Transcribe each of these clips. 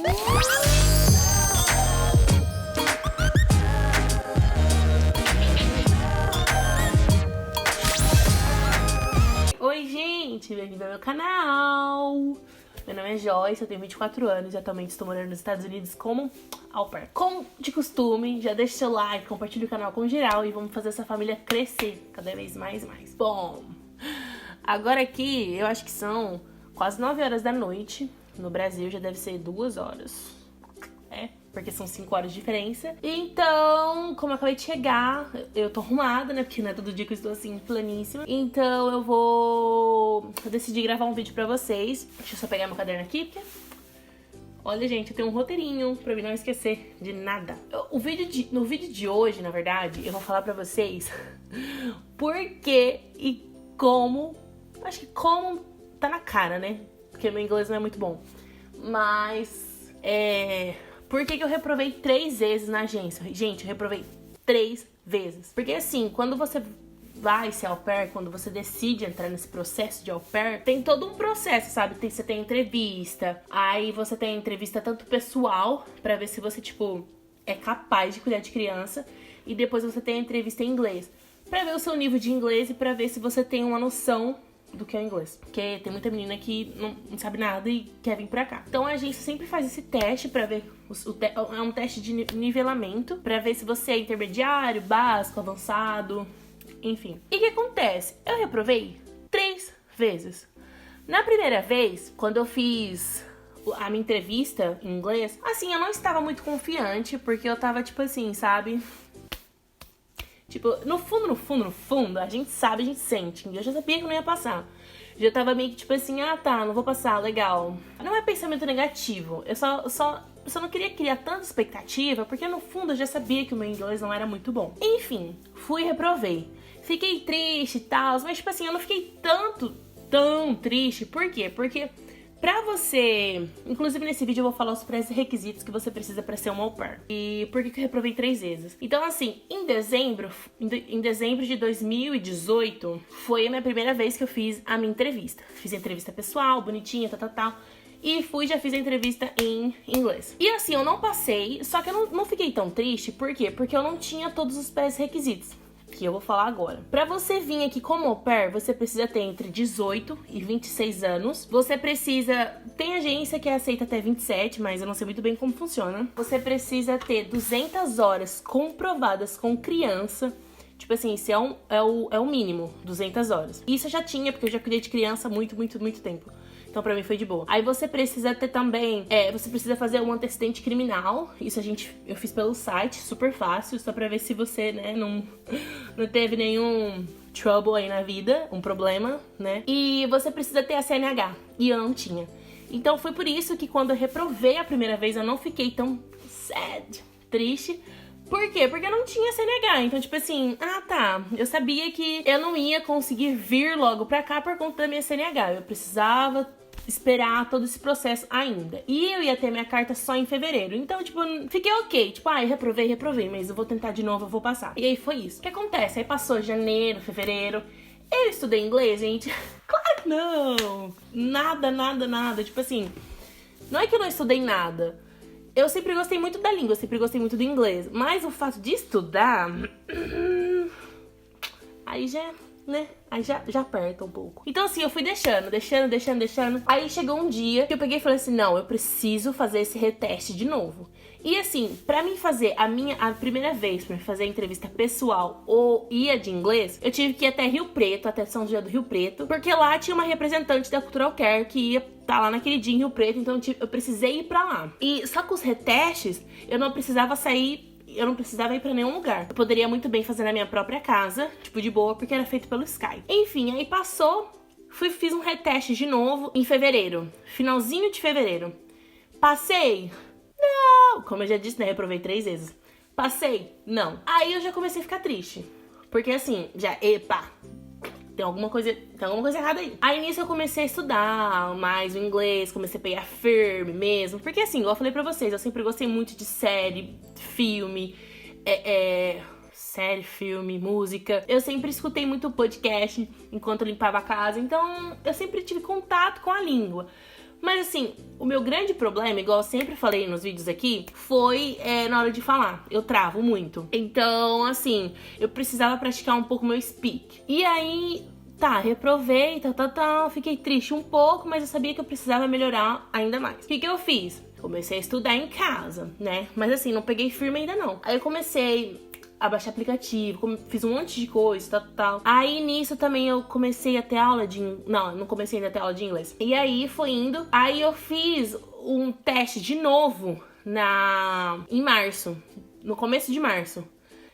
Oi, gente, bem-vindo ao meu canal. Meu nome é Joyce, eu tenho 24 anos e atualmente estou morando nos Estados Unidos como au pair. Como de costume, já deixa seu like, compartilha o canal com geral e vamos fazer essa família crescer cada vez mais e mais. Bom, agora aqui eu acho que são quase 9 horas da noite. No Brasil já deve ser 2 horas. Porque são 5 horas de diferença. Então, como eu acabei de chegar, eu tô arrumada, né? Porque não é todo dia que eu estou assim, planíssima. Então eu decidi gravar um vídeo pra vocês. Deixa eu só pegar meu caderno aqui, porque... Olha, gente, eu tenho um roteirinho pra mim não esquecer de nada. No vídeo de hoje, na verdade, eu vou falar pra vocês por que e como... Acho que como tá na cara, né? Porque meu inglês não é muito bom. Mas, por que eu reprovei 3 vezes na agência? Gente, eu reprovei 3 vezes. Porque assim, quando você vai ser au pair, quando você decide entrar nesse processo de au pair, tem todo um processo, sabe? Você tem entrevista, aí você tem entrevista tanto pessoal, pra ver se você, tipo, é capaz de cuidar de criança, e depois você tem a entrevista em inglês, pra ver o seu nível de inglês e pra ver se você tem uma noção do que é o inglês. Porque tem muita menina que não sabe nada e quer vir pra cá. Então a agência sempre faz esse teste pra ver... É um teste de nivelamento pra ver se você é intermediário, básico, avançado, enfim. E o que acontece? Eu reprovei 3 vezes. Na primeira vez, quando eu fiz a minha entrevista em inglês, assim, eu não estava muito confiante, porque eu tava tipo assim, sabe... Tipo, no fundo, a gente sabe, a gente sente. Eu já sabia que não ia passar. Já tava meio que tipo assim, tá, não vou passar, legal. Não é pensamento negativo. Eu só não queria criar tanta expectativa, porque no fundo eu já sabia que o meu inglês não era muito bom. Enfim, fui e reprovei. Fiquei triste e tal, mas tipo assim, eu não fiquei tão triste. Por quê? Porque... Pra você... Inclusive nesse vídeo eu vou falar os pré-requisitos que você precisa pra ser uma au pair. E por que eu reprovei 3 vezes. Então assim, em dezembro de 2018, foi a minha primeira vez que eu fiz a minha entrevista. Fiz a entrevista pessoal, bonitinha, tal. E já fiz a entrevista em inglês. E assim, eu não passei, só que eu não fiquei tão triste. Por quê? Porque eu não tinha todos os pré-requisitos, que eu vou falar agora. Pra você vir aqui como au pair, você precisa ter entre 18 e 26 anos. Você precisa... Tem agência que aceita até 27, mas eu não sei muito bem como funciona. Você precisa ter 200 horas comprovadas com criança. Tipo assim, isso é o mínimo, 200 horas. Isso eu já tinha, porque eu já cuidei de criança há muito tempo. Então pra mim foi de boa. Aí você precisa ter também... você precisa fazer um antecedente criminal. Isso eu fiz pelo site, super fácil. Só pra ver se você, né, não teve nenhum trouble aí na vida. Um problema, né? E você precisa ter a CNH. E eu não tinha. Então foi por isso que quando eu reprovei a primeira vez, eu não fiquei tão triste. Por quê? Porque eu não tinha CNH. Então, tipo assim, tá. Eu sabia que eu não ia conseguir vir logo pra cá por conta da minha CNH. Eu precisava esperar todo esse processo ainda. E eu ia ter minha carta só em fevereiro. Então, tipo, fiquei ok. Tipo, eu reprovei, mas eu vou tentar de novo, eu vou passar. E aí foi isso. O que acontece? Aí passou janeiro, fevereiro. Eu estudei inglês, gente? Claro que não! Nada. Tipo assim, não é que eu não estudei nada. Eu sempre gostei muito da língua, eu sempre gostei muito do inglês. Mas o fato de estudar... aí já... né? Aí já aperta um pouco. Então assim, eu fui deixando. Aí chegou um dia que eu peguei e falei assim, não, eu preciso fazer esse reteste de novo. E assim, pra mim fazer a primeira vez, pra mim fazer a entrevista pessoal ou ia de inglês, eu tive que ir até Rio Preto, até São José do Rio Preto, porque lá tinha uma representante da Cultural Care que ia estar lá naquele dia em Rio Preto, então eu precisei ir pra lá. E só com os retestes, eu não precisava ir pra nenhum lugar. Eu poderia muito bem fazer na minha própria casa, tipo, de boa, porque era feito pelo Skype. Enfim, aí passou, fiz um reteste de novo em fevereiro. Finalzinho de fevereiro. Passei? Não! Como eu já disse, né? Reprovei 3 vezes. Passei? Não. Aí eu já comecei a ficar triste. Porque assim, tem alguma coisa errada aí. Aí nisso eu comecei a estudar mais o inglês, comecei a pegar firme mesmo. Porque assim, igual eu falei pra vocês, eu sempre gostei muito de série, filme, música. Eu sempre escutei muito podcast enquanto eu limpava a casa, então eu sempre tive contato com a língua. Mas assim, o meu grande problema, igual eu sempre falei nos vídeos aqui, foi na hora de falar. Eu travo muito. Então, assim, eu precisava praticar um pouco meu speak. E aí, tá, reprovei, fiquei triste um pouco, mas eu sabia que eu precisava melhorar ainda mais. O que eu fiz? Comecei a estudar em casa, né? Mas assim, não peguei firme ainda não. Aí eu comecei a baixar aplicativo, fiz um monte de coisa, tal. Aí nisso também eu comecei a ter aula de... Não comecei ainda a ter aula de inglês. E aí foi indo. Aí eu fiz um teste de novo em março. No começo de março.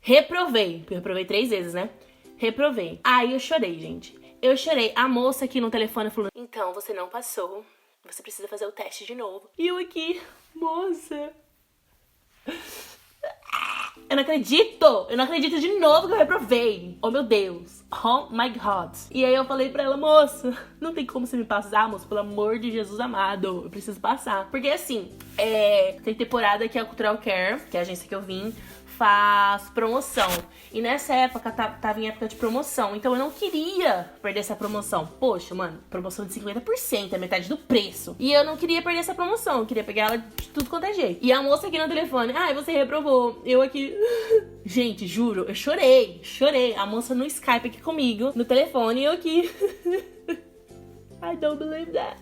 Reprovei. Eu reprovei 3 vezes, né? Reprovei. Aí eu chorei, gente. Eu chorei. A moça aqui no telefone falou: então, você não passou. Você precisa fazer o teste de novo. E eu aqui, moça... Eu não acredito de novo que eu reprovei. Oh, meu Deus. Oh, my God. E aí eu falei pra ela, moça, não tem como você me passar, moça, pelo amor de Jesus amado. Eu preciso passar. Porque assim, tem temporada que a Cultural Care, que é a agência que eu vim, faz promoção. E nessa época, tava em época de promoção. Então eu não queria perder essa promoção. Poxa, mano, promoção de 50%, é metade do preço. E eu não queria perder essa promoção. Eu queria pegar ela de tudo quanto é jeito. E a moça aqui no telefone, você reprovou. Eu aqui... Gente, juro, eu chorei. A moça no Skype aqui comigo, no telefone, e eu aqui... I don't believe that.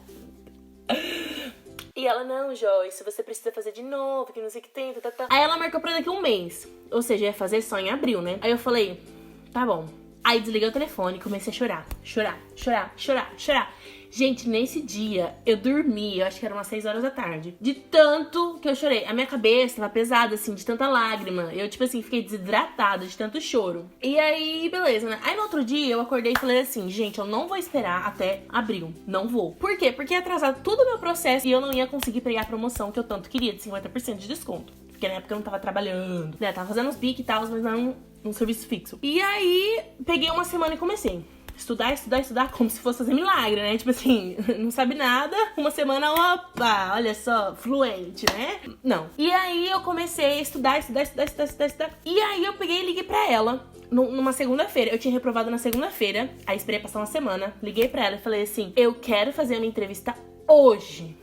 E ela, não, Joyce, você precisa fazer de novo, que não sei o que tem, Aí ela marcou pra daqui 1 mês. Ou seja, ia fazer só em abril, né? Aí eu falei, tá bom. Aí desliguei o telefone e comecei a chorar. Gente, nesse dia, eu dormi, eu acho que era umas 6 horas da tarde. De tanto que eu chorei. A minha cabeça tava pesada, assim, de tanta lágrima. Eu, tipo assim, fiquei desidratada de tanto choro. E aí, beleza, né? Aí no outro dia, eu acordei e falei assim, gente, eu não vou esperar até abril. Não vou. Por quê? Porque ia atrasar todo o meu processo e eu não ia conseguir pegar a promoção que eu tanto queria, de 50% de desconto. Porque na época eu não tava trabalhando, né? Tava fazendo uns bico e tal, mas não um serviço fixo. E aí, peguei uma semana e comecei. Estudar, como se fosse fazer milagre, né? Tipo assim, não sabe nada, uma semana, opa, olha só, fluente, né? Não. E aí eu comecei a estudar. E aí eu peguei e liguei pra ela numa segunda-feira. Eu tinha reprovado na segunda-feira, aí esperei passar uma semana, liguei pra ela e falei assim, eu quero fazer uma entrevista hoje.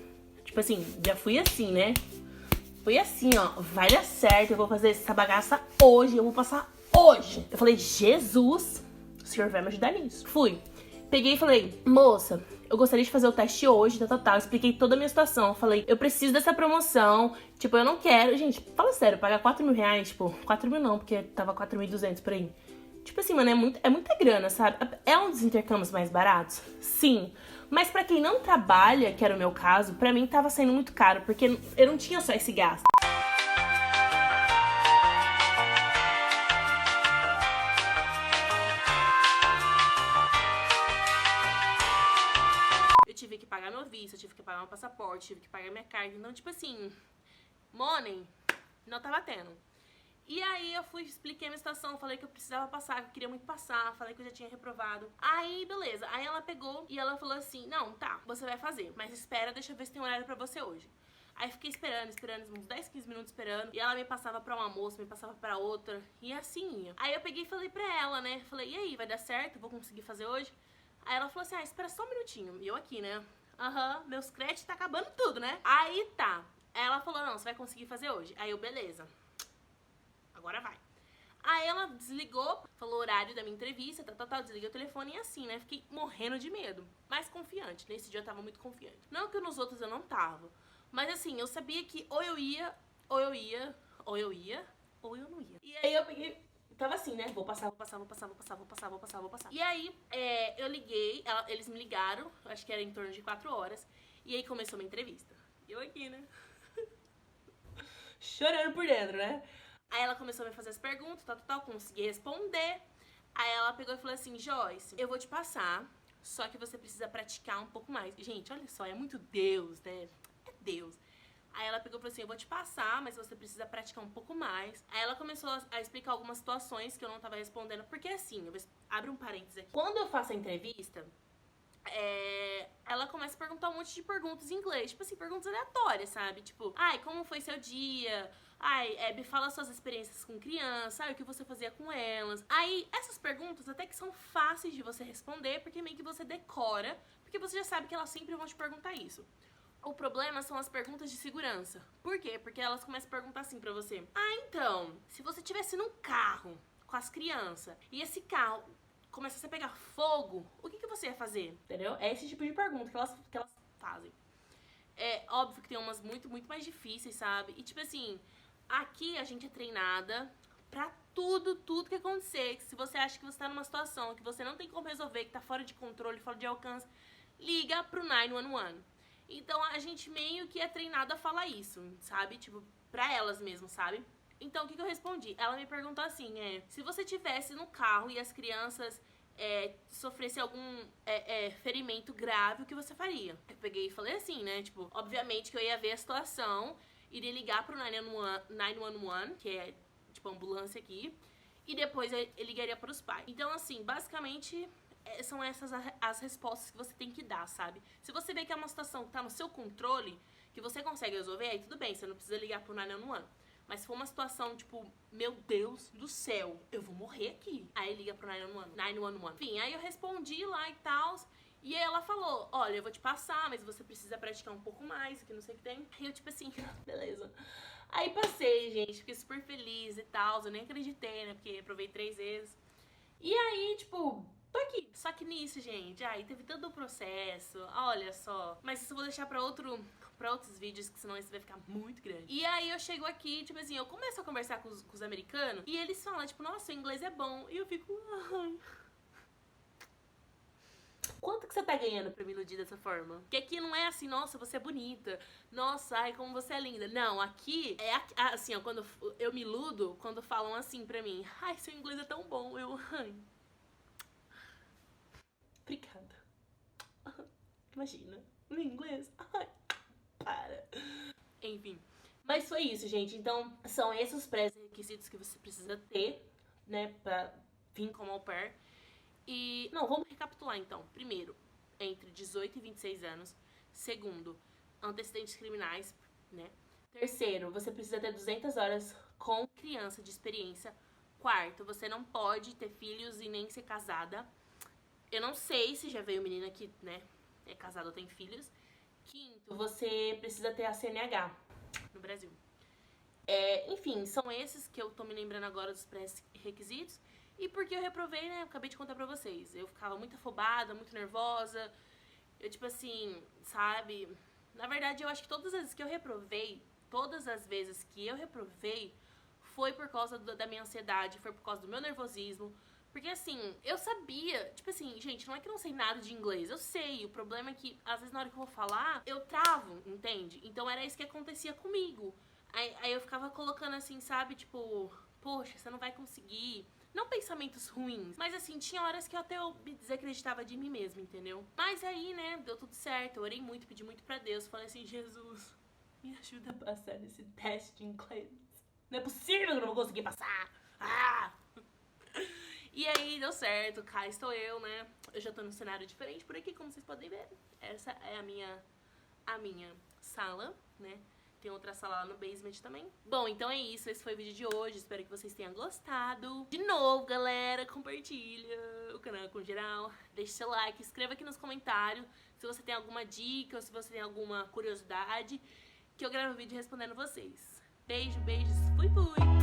Tipo assim, já fui assim, né? Fui assim, ó, vai dar certo, eu vou fazer essa bagaça hoje, eu vou passar hoje. Eu falei, Jesus... O senhor vai me ajudar nisso. Fui. Peguei e falei, moça, eu gostaria de fazer o teste hoje, tal. Expliquei toda a minha situação. Falei, eu preciso dessa promoção. Tipo, eu não quero... Gente, fala sério, pagar 4 mil reais, tipo... 4 mil não, porque tava 4.200 por aí. Tipo assim, mano, é muita grana, sabe? É um dos intercâmbios mais baratos? Sim. Mas pra quem não trabalha, que era o meu caso, pra mim tava saindo muito caro, porque eu não tinha só esse gasto. Tive que pagar meu visto, eu tive que pagar meu passaporte, tive que pagar minha carga. Então, tipo assim, money não tava tendo. E aí eu expliquei a minha situação, falei que eu precisava passar, que eu queria muito passar, falei que eu já tinha reprovado. Aí, beleza. Aí ela pegou e ela falou assim, não, tá, você vai fazer, mas espera, deixa eu ver se tem horário pra você hoje. Aí fiquei esperando, uns 10, 15 minutos esperando. E ela me passava pra uma moça, me passava pra outra. E assim ia. Aí eu peguei e falei pra ela, né? Falei, e aí, vai dar certo? Vou conseguir fazer hoje? Aí ela falou assim, espera só um minutinho. E eu aqui, né? Meus créditos tá acabando tudo, né? Aí tá. Aí ela falou, não, você vai conseguir fazer hoje. Aí eu, beleza. Agora vai. Aí ela desligou, falou o horário da minha entrevista, desliguei o telefone e assim, né? Fiquei morrendo de medo. Mas confiante. Nesse dia eu tava muito confiante. Não que nos outros eu não tava. Mas assim, eu sabia que ou eu não ia. E aí eu peguei... Tava assim, né? Vou passar. E aí, eu liguei, eles me ligaram, acho que era em torno de 4 horas. E aí começou uma entrevista. E eu aqui, né? Chorando por dentro, né? Aí ela começou a me fazer as perguntas, consegui responder. Aí ela pegou e falou assim, Joyce, eu vou te passar, só que você precisa praticar um pouco mais. Gente, olha só, é muito Deus, né? É Deus. Aí ela pegou e falou assim, eu vou te passar, mas você precisa praticar um pouco mais. Aí ela começou a explicar algumas situações que eu não tava respondendo. Porque assim, abre um parênteses aqui. Quando eu faço a entrevista, ela começa a perguntar um monte de perguntas em inglês. Tipo assim, perguntas aleatórias, sabe? Tipo, como foi seu dia? Me fala suas experiências com criança. O que você fazia com elas? Aí, essas perguntas até que são fáceis de você responder, porque meio que você decora, porque você já sabe que elas sempre vão te perguntar isso. O problema são as perguntas de segurança. Por quê? Porque elas começam a perguntar assim pra você. Ah, então, se você estivesse num carro com as crianças e esse carro começasse a pegar fogo, o que você ia fazer? Entendeu? É esse tipo de pergunta que elas fazem. É óbvio que tem umas muito mais difíceis, sabe? E tipo assim, aqui a gente é treinada pra tudo que acontecer. Se você acha que você tá numa situação que você não tem como resolver, que tá fora de controle, fora de alcance, liga pro 911. Então a gente meio que é treinada a falar isso, sabe? Tipo, pra elas mesmo, sabe? Então o que eu respondi? Ela me perguntou assim, se você tivesse no carro e as crianças sofressem algum ferimento grave, o que você faria? Eu peguei e falei assim, né? Tipo, obviamente que eu ia ver a situação, iria ligar pro 911, que é tipo ambulância aqui, e depois eu ligaria para os pais. Então assim, basicamente são essas as respostas que você tem que dar, sabe? Se você vê que é uma situação que tá no seu controle, que você consegue resolver, aí tudo bem, você não precisa ligar pro 911. Mas se for uma situação, tipo, meu Deus do céu, eu vou morrer aqui. Aí liga pro 911. Enfim, aí eu respondi lá e tal. E aí ela falou, olha, eu vou te passar, mas você precisa praticar um pouco mais, que não sei o que tem. Aí eu, tipo assim, beleza. Aí passei, gente, fiquei super feliz e tal. Eu nem acreditei, né, porque provei 3 vezes. E aí, tipo, tô aqui. Só que nisso, gente, aí teve todo o processo, olha só. Mas isso eu vou deixar pra outros vídeos, que senão isso vai ficar muito grande. E aí eu chego aqui, tipo assim, eu começo a conversar com os americanos e eles falam, tipo, nossa, o inglês é bom. E eu fico, ai... Quanto que você tá ganhando pra me iludir dessa forma? Porque aqui não é assim, nossa, você é bonita. Nossa, ai, como você é linda. Não, aqui é assim, ó, quando eu me iludo, quando falam assim pra mim, ai, seu inglês é tão bom. Eu, ai... Obrigada. Imagina, no inglês. Ai, para. Enfim. Mas foi isso, gente. Então, são esses os pré-requisitos que você precisa ter, né, pra vir como au pair. E, não, vamos recapitular então. Primeiro, entre 18 e 26 anos. Segundo, antecedentes criminais, né? Terceiro, você precisa ter 200 horas com criança de experiência. Quarto, você não pode ter filhos e nem ser casada. Eu não sei se já veio menina que, né, é casada ou tem filhos. Quinto, você precisa ter a CNH no Brasil. Enfim, são esses que eu tô me lembrando agora dos pré-requisitos. E porque eu reprovei, né, eu acabei de contar pra vocês. Eu ficava muito afobada, muito nervosa. Eu, tipo assim, sabe? Na verdade, eu acho que todas as vezes que eu reprovei, foi por causa da minha ansiedade, foi por causa do meu nervosismo. Porque, assim, eu sabia... Tipo assim, gente, não é que eu não sei nada de inglês. Eu sei. O problema é que, às vezes, na hora que eu vou falar, eu travo, entende? Então, era isso que acontecia comigo. Aí eu ficava colocando, assim, sabe? Tipo, poxa, você não vai conseguir. Não pensamentos ruins. Mas, assim, tinha horas que eu até me desacreditava de mim mesma, entendeu? Mas aí, né, deu tudo certo. Eu orei muito, pedi muito pra Deus. Falei assim, Jesus, me ajuda a passar nesse teste de inglês. Não é possível que eu não vou conseguir passar. Ah! E aí deu certo, cá estou eu, né? Eu já tô num cenário diferente por aqui, como vocês podem ver. Essa é a minha sala, né? Tem outra sala lá no basement também. Bom, então é isso, esse foi o vídeo de hoje. Espero que vocês tenham gostado. De novo, galera, compartilha o canal com geral. Deixe seu like, escreva aqui nos comentários se você tem alguma dica ou se você tem alguma curiosidade, que eu gravo um vídeo respondendo vocês. Beijo, beijos, fui!